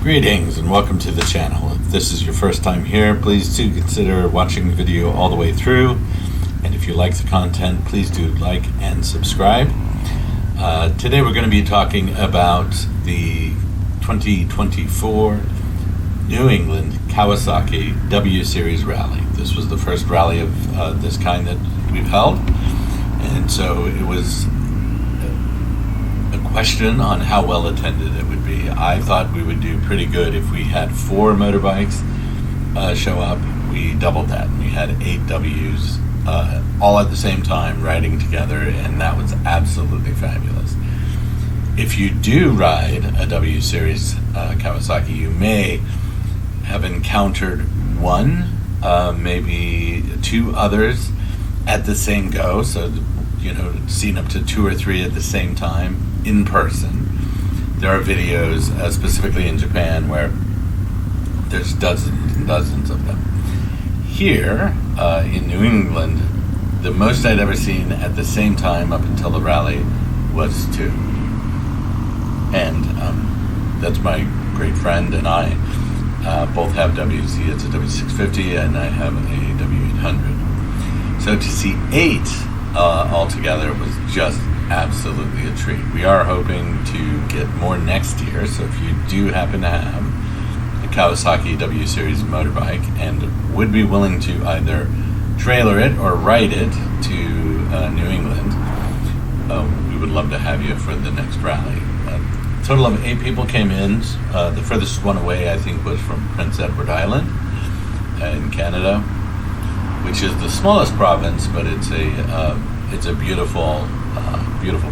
Greetings and welcome to the channel. If this is your first time here, please do consider watching the video all the way through. And if you like the content, please do like and subscribe. Today we're going to be talking about the 2024 New England Kawasaki W Series Rally. This was the first rally of this kind that we've held. And so it was a question on how well attended it would be. I thought we would do pretty good if we had 4 motorbikes show up. We doubled that. We had 8 Ws all at the same time riding together, and that was absolutely fabulous. If you do ride a W Series Kawasaki, you may have encountered one, maybe 2 others at the same go, so seen up to 2 or 3 at the same time in person. There are videos specifically in Japan where there's dozens and dozens of them. Here in New England, the most I'd ever seen at the same time up until the rally was 2. And that's my great friend and I both have Ws. He has a W650 and I have a W800. So to see 8 altogether was just absolutely a treat. We are hoping to get more next year, so if you do happen to have a Kawasaki W Series motorbike and would be willing to either trailer it or ride it to New England, we would love to have you for the next rally. A total of 8 people came in. The furthest one away, I think, was from Prince Edward Island in Canada, which is the smallest province, but it's a beautiful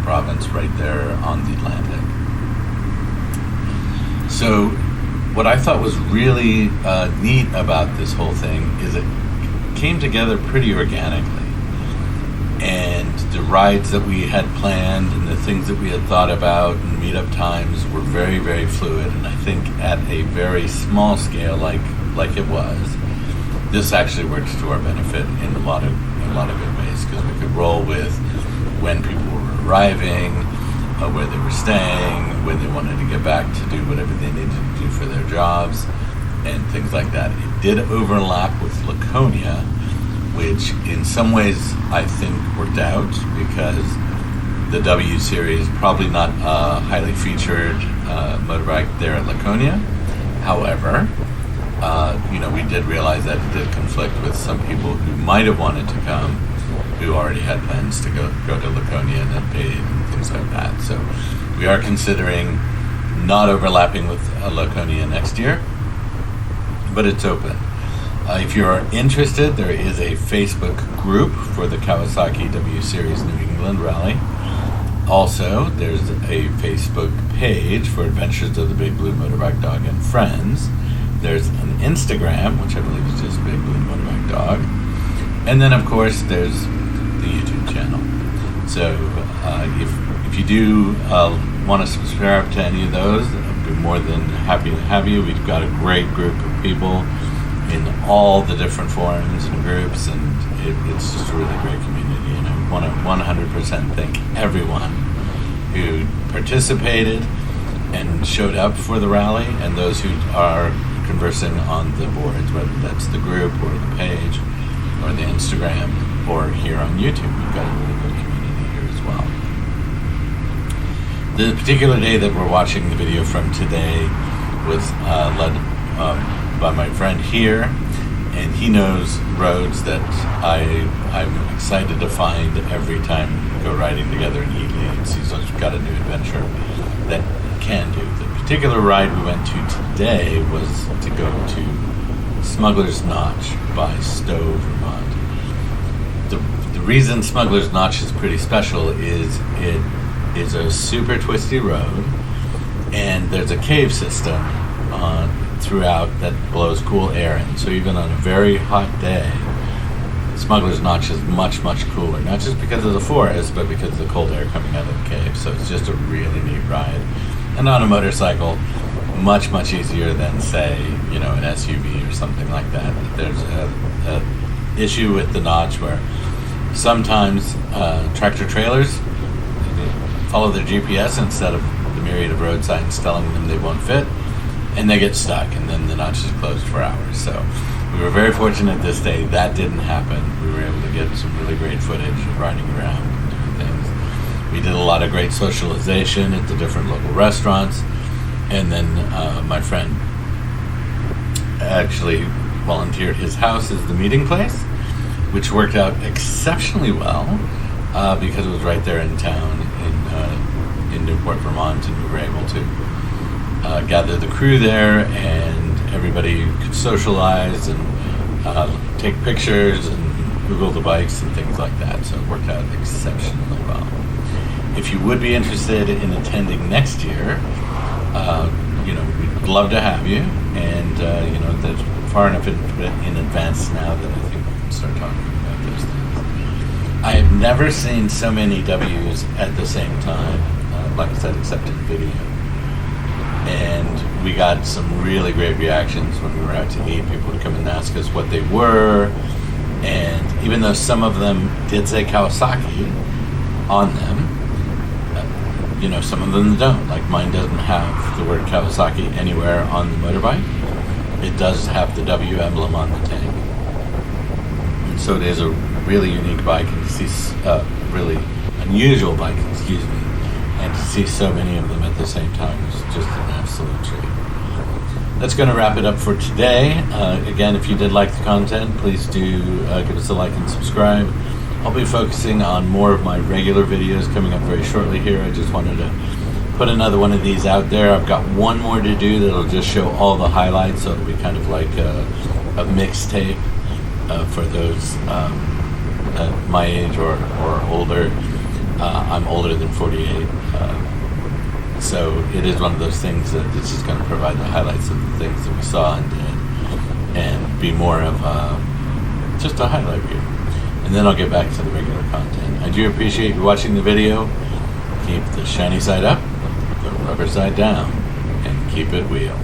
province right there on the Atlantic. So what I thought was really neat about this whole thing is it came together pretty organically, and the rides that we had planned and the things that we had thought about and meetup times were very, very fluid. And I think at a very small scale, like it was, this actually works to our benefit in a lot of good ways, because we could roll with when people were arriving, where they were staying, when they wanted to get back to do whatever they needed to do for their jobs, and things like that. It did overlap with Laconia, which in some ways I think worked out, because the W Series probably not a highly featured motorbike there at Laconia. However, we did realize that it did conflict with some people who might have wanted to come, who already had plans to go to Laconia and had paid and things like that. So we are considering not overlapping with Laconia next year, but it's open. If you're interested, there is a Facebook group for the Kawasaki W Series New England Rally. Also, there's a Facebook page for Adventures of the Big Blue Motorbike Dog and Friends. There's an Instagram, which I believe is just Big Blue Motorbike Dog. And then, of course, there's the YouTube channel. So if you do want to subscribe to any of those, I'd be more than happy to have you. We've got a great group of people in all the different forums and groups, and it's just a really great community. And I want to 100% thank everyone who participated and showed up for the rally, and those who are conversing on the boards, whether that's the group or the page or the Instagram or here on YouTube. We've got a really good community here as well. The particular day that we're watching the video from today was led by my friend here, and he knows roads that I'm excited to find every time we go riding together, and he leads. He's got a new adventure that he can do. The particular ride we went to today was to go to Smuggler's Notch by Stowe, Vermont. The reason Smuggler's Notch is pretty special is it is a super twisty road, and there's a cave system throughout that blows cool air in. So even on a very hot day, Smuggler's Notch is much, much cooler. Not just because of the forest, but because of the cold air coming out of the cave. So it's just a really neat ride. And on a motorcycle, much, much easier than, say, an SUV or something like that. There's a issue with the Notch where sometimes tractor trailers follow their GPS instead of the myriad of road signs telling them they won't fit. and they get stuck, and then the notch is closed for hours. So we were very fortunate this day that didn't happen. We were able to get some really great footage of riding around and doing things. We did a lot of great socialization at the different local restaurants, and then my friend actually volunteered his house as the meeting place, which worked out exceptionally well because it was right there in town in Newport, Vermont, and we were able to gather the crew there, and everybody could socialize and take pictures and Google the bikes and things like that. So it worked out exceptionally well. If you would be interested in attending next year, we'd love to have you, and that's far enough in advance now that I think we can start talking about those things. I have never seen so many W's at the same time, like I said, except in video. And we got some really great reactions when we were out to eat. People would come and ask us what they were, and even though some of them did say Kawasaki on them, some of them don't. Like mine doesn't have the word Kawasaki anywhere on the motorbike. It does have the W emblem on the tank. And so it is a really unique bike, and to see really unusual bike, and to see so many of them at the same time is just an absolute treat. That's going to wrap it up for today. Again, if you did like the content, please do give us a like and subscribe. I'll be focusing on more of my regular videos coming up very shortly here. I just wanted to put another one of these out there. I've got one more to do that'll just show all the highlights, so it'll be kind of like a mixtape for those my age or older. I'm older than 48, so it is one of those things that it's just going to provide the highlights of the things that we saw and did, and be more of just a highlight reel. And then I'll get back to the regular content. I do appreciate you watching the video. Keep the shiny side up, the rubber side down, and keep it wheel.